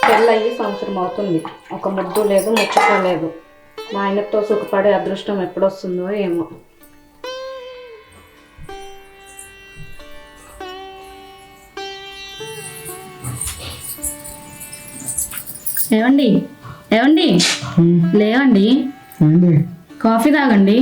పెళ్ళయి సంవత్సరం అవుతుంది. ఒక ముద్దు లేదు, ముచ్చట లేదు. మా ఆయనతో సుఖపడే అదృష్టం ఎప్పుడొస్తుందో ఏమో. ఏమండి ఏమండి లేవండి, కాఫీ తాగండి.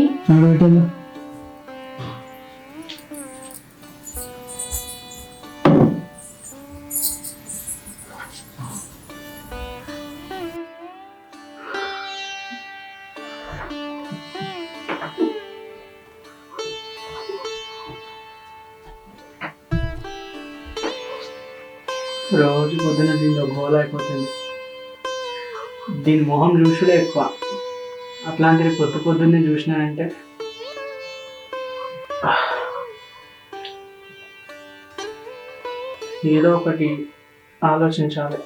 రోజు పొద్దున దీనిలో గోల అయిపోతుంది. దీని మొహం చూసుడే ఎక్కువ. అట్లాంటిది పొద్దున్నే చూసినానంటే ఏదో ఒకటి ఆలోచించాలి.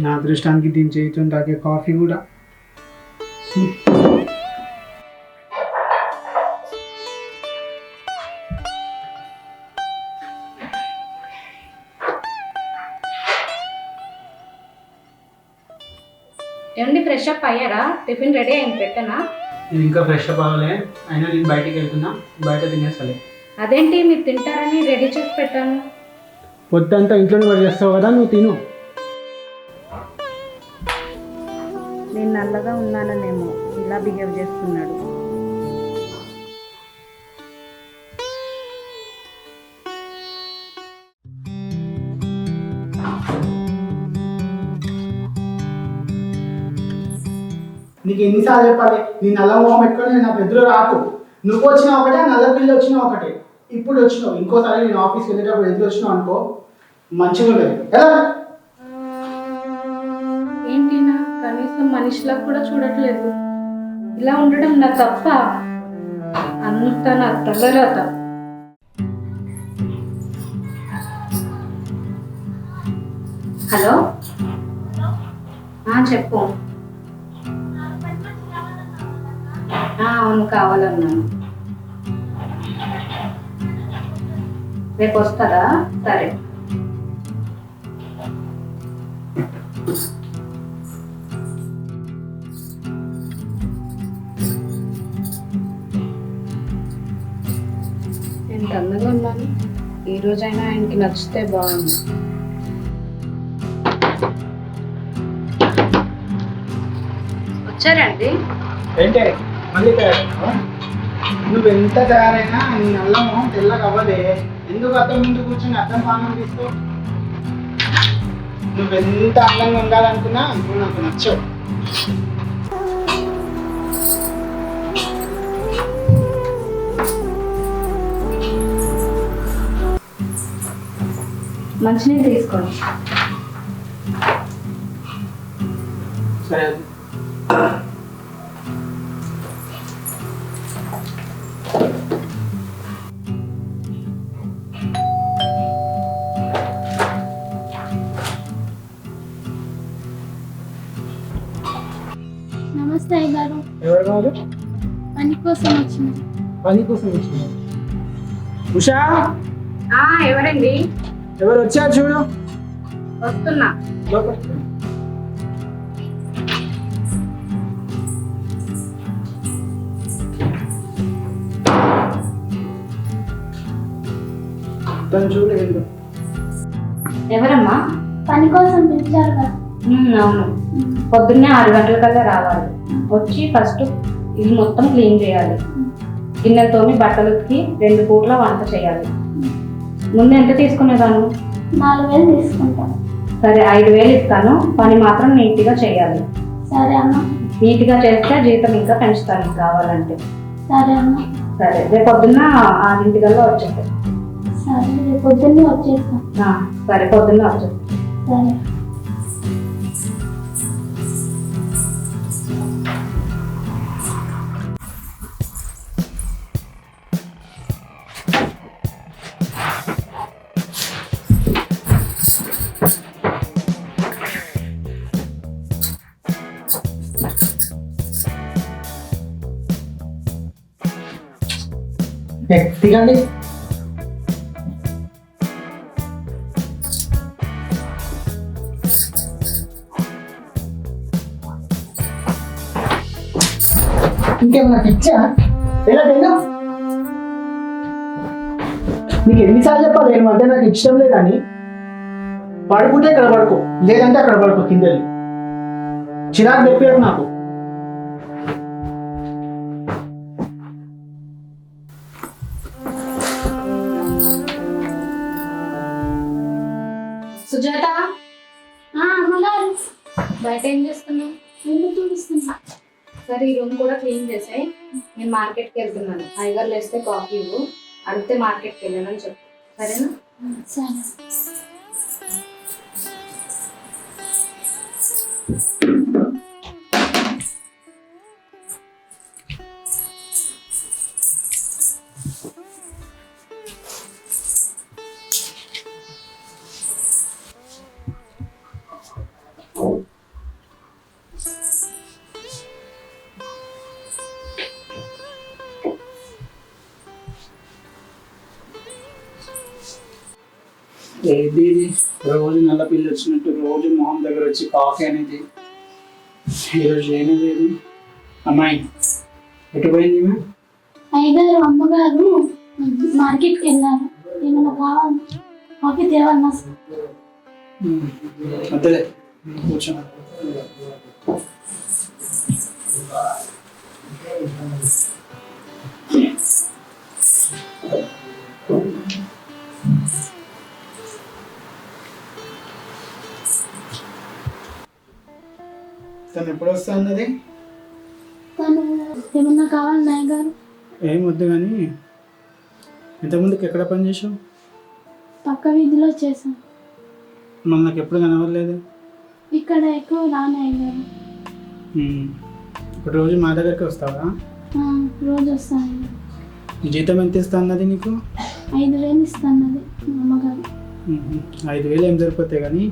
నా అదృష్టానికి దీని చేయితో తాగే కాఫీ కూడా ఏమండి ఫ్రెష్ అప్ అయ్యారా? టిఫిన్ రెడీ అయింది, పెట్టనా? నేను ఇంకా ఫ్రెష్ అప్ అవ్వలే. అయినా నేను బయటికి వెళ్తున్నా, బయట తినేసలే. అదేంటి, మీరు తింటారని రెడీ చేసి పెట్టాను. పొద్దంతా ఇంట్లోనే వర్క్ చేస్తావు కదా, నువ్వు తిను. నేను నల్లగా ఉన్నాననేమో ఇలా బిహేవ్ చేస్తున్నాడు. నీకు ఎన్నిసార్లు చెప్పాలి, నీ నల్ల మొహం పెట్టుకొని నేను నా పెద్దలో రాకు. నువ్వు వచ్చినా ఒకటే, నల్ల పిల్ల వచ్చినా ఒకటే. ఇప్పుడు వచ్చినావు, ఇంకోసారి నేను ఆఫీస్కి వెళ్ళేటప్పుడు ఎదురు వచ్చినావు అనుకో, మంచిగా ఉండదు. ఎలా ఏంటి నా కనీసం మనిషిలా కూడా చూడట్లేదు. ఇలా ఉండడం నా తప్ప? అంత నా తలరాత. హలో, చెప్పు. అవును, కావాలన్నాను. రేపు వస్తారా? సరే. ఎంత అందంగా ఉన్నాను. ఈ రోజైనా ఆయనకి నచ్చితే బాగుంది. వచ్చారండి? ఏంటే మళ్ళీ నువ్వు ఎంత తయారైనా నీ నల్ల మొహం తెల్లగా అవ్వదే. ఎందుకు అర్థం ముందు కూర్చొని అర్థం పానం తీస్తావు? నువ్వెంత అందంగా ఉండాలనుకున్నా నువ్వు నాకు నచ్చవు. మంచినీళ్ళు తీసుకోండి. సరే. నమస్తే అయ్య గారు. ఎవరు కాదు? పని కోసం వచ్చింది. పని కోసం వచ్చింది. ఉషా, ఎవరండి? ఎవరు వచ్చారు చూడు. వస్తున్నా. తను చూడు. ఎవరమ్మా? పని కోసం పిలిచారు కదా. అవును, పొద్దున్నే 6 గంటలకల్లా రావాలి. వచ్చి ఫస్ట్ ఇది మొత్తం క్లీన్ చేయాలి. గిన్నెలతోని బట్టలు ఉతికి 2 పూట్ల వంట చేయాలి. ముందు ఎంత తీసుకునేదాను? 4000 తీసుకుంటాను. సరే 5,000 ఇస్తాను, పని మాత్రం నీట్గా చేయాలి. సరే అన్న. నీట్గా చేస్తే జీతం ఇంకా పెంచుతాను నీకు కావాలంటే. సరే అన్న. సరే రేపు పొద్దున్న 6 వచ్చేస్తాను. సరే రేపు పొద్దున్నే వచ్చేస్తాం. సరే పొద్దున్న వచ్చేస్తాను. సరే. దిగండి. ఇంకేమన్నా పిచ్చా? ఎలా తిన్నా? నీకు ఎన్నిసార్లు చెప్పాలి నేను అంటే నాకు ఇష్టం లేదని? పడుకుంటే ఇక్కడ పడుకో, లేదంటే అక్కడ పడుకో కింద. చిరాకు తెప్పారు నాకు. సుజాత, అమ్మగారు బయట ఏం చేస్తున్నావు? నిన్ను చూపిస్తున్నా. సరే ఈ రూమ్ కూడా క్లీన్ చేసాయి. నేను మార్కెట్కి వెళ్తున్నాను. అయ్యగారు లేస్తే కాఫీ ఇవ్వు, అడిగితే మార్కెట్కి వెళ్ళానని చెప్పు, సరేనా? సరే. ఏది రోజు నల్ల పిల్లి వచ్చినట్టు రోజు మొహం దగ్గర వచ్చి కాఫీ అనేది ఈరోజు ఏమీ లేదు. అమ్మాయి ఎటు పోయింది? అయ్యగారు అమ్మగారు మార్కెట్కి వెళ్ళారు. ఏమైనా కావాలి? కాఫీ తేవన్నా? అదే కూర్చో. తను ఎప్పుడు వస్తా అన్నది? తను ఏమన్నా కావాలి అయ్యగారు? ఏం వద్దు కానీ ఇంతకుముందుకు ఎక్కడ పని చేసావు? పక్క వీధిలో చేశాం. మళ్ళీ నాకు ఎప్పుడు కనవలేదు. ఇక్కడ ఎక్కువ రాను అయ్యగారు. ఇప్పుడు రోజు మా దగ్గరికి వస్తావా? రోజు వస్తాను. జీతం ఎంత ఇస్తా అన్నది నీకు? 5,000 ఇస్తాన్నది అమ్మగారు. 5,000 ఏం సరిపోతాయి కానీ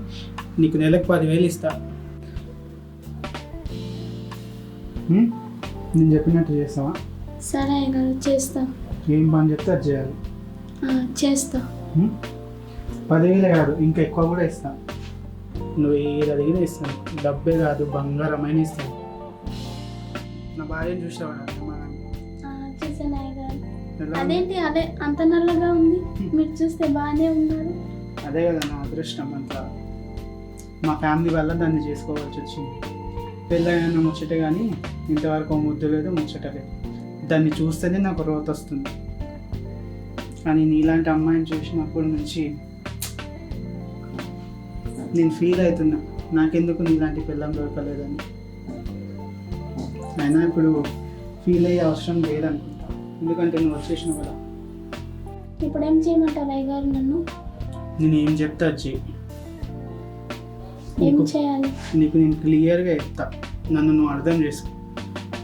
నీకు నెలకు 10,000 ఇస్తా. నేను చెప్పినట్టు చేస్తావా? సరే అయ్యగారు చేస్తా. ఏం పని చెప్తే అది చేయాలి. చేస్తా. 10,000 కాదు ఇంకా ఎక్కువ కూడా ఇస్తా. నువ్వు ఏది అడిగినా ఇస్తాను. డబ్బే కాదు బంగారమైన ఇస్తాను. నా భార్యను చూసావా? చూసాను అయ్యగారు. అదేంటి అదే అంత నల్లగా ఉంది? మీరు చూస్తే బాగానే ఉన్నారు. అదే కదా నా అదృష్టం అంతా. మా ఫ్యామిలీ వల్ల దాన్ని చేసుకోవాల్సి వచ్చింది. పెళ్ళైన ముచ్చట కానీ ఇంతవరకు ముద్దు లేదు, ముచ్చట లేదు. దాన్ని చూస్తేనే నాకు రోత వస్తుంది. కానీ నీలాంటి అమ్మాయిని చూసినప్పటి నుంచి నేను ఫీల్ అవుతున్నా, నాకెందుకు నీలాంటి పిల్లం దొరకలేదని. అయినా ఇప్పుడు ఫీల్ అయ్యే అవసరం లేదనుకుంటా, ఎందుకంటే నువ్వు వచ్చేసినావు కదా. ఇప్పుడు ఏం చేయమంటారు అయ్యగారు నన్ను? నేను ఏం చెప్తా చెయ్యి. ఏం చేయాలి? నీకు నేను క్లియర్గా చెప్తా. నన్ను నువ్వు అర్థం చేసుకో.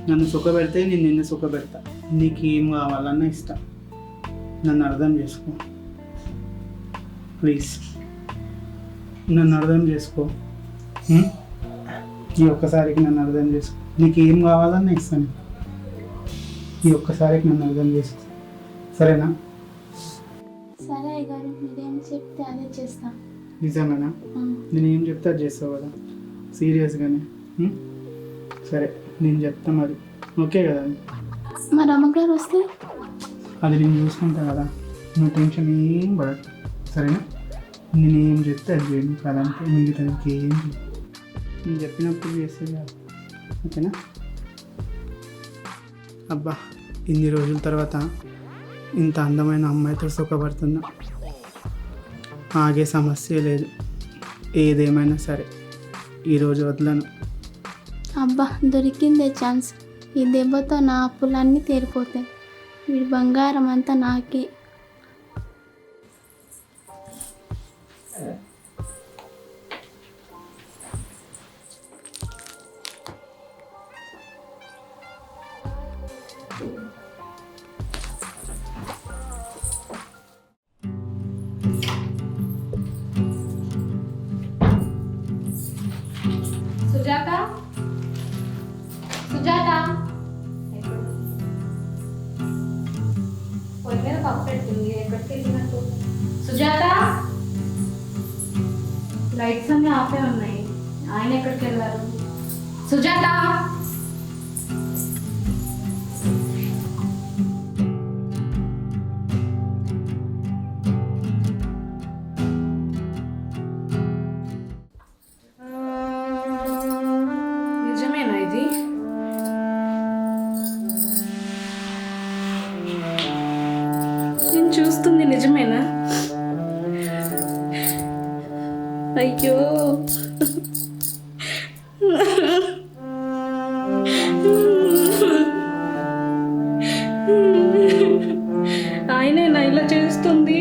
నన్ను సుఖపెడితే నేను నిన్ను సుఖపెడతా. నీకు ఏం కావాలన్నా ఇస్తా. నన్ను అర్థం చేసుకో ప్లీజ్. నన్ను అర్థం చేసుకో. ఈ ఒక్కసారికి నన్ను అర్థం చేసుకో. నీకు ఏం కావాలన్నా ఇస్తాను. ఈ ఒక్కసారికి నన్ను అర్థం చేసుకో, సరేనా? సరే అయ్యగారు, మీరేం చెప్తే అదే చేస్తా. నిజంగానా? నేను ఏం చెప్తే అది చేస్తావు కదా, సీరియస్గానే? సరే నేను చెప్తా మరి, ఓకే కదా? మరి అమ్మగారు వస్తే? అది నేను చూసుకుంటా కదా, నువ్వు టెన్షన్ ఏం పడదు, సరేనా? నేను ఏం చెప్తే అది చేయండి కదంటే, మిగతా ఏం నేను చెప్పినప్పుడు చేస్తే కాదు, ఓకేనా? అబ్బా, ఇన్ని రోజుల తర్వాత ఇంత అందమైన అమ్మాయితో సుఖపడుతున్నా. ఆగే సమస్య లేదు. ఏదేమైనా సరే ఈరోజు వదలను. అబ్బా దొరికిందే ఛాన్స్. ఈ దెబ్బతో నా అప్పులన్నీ తీరిపోతాయి. వీడి బంగారం అంతా నాకే. సుజాత సుజాత పొయ్యి మీద పప్పు పెట్టింది, ఎక్కడికి వెళ్ళినట్టు? సుజాత, లైట్స్ అన్నీ ఆఫే ఉన్నాయి, ఆయన ఎక్కడికి వెళ్ళారు? సుజాత, నిజమేనా ఇది? నేను చూస్తుంది నిజమేనా? అయ్యో, ఆయనేనా ఇలా చేస్తుంది?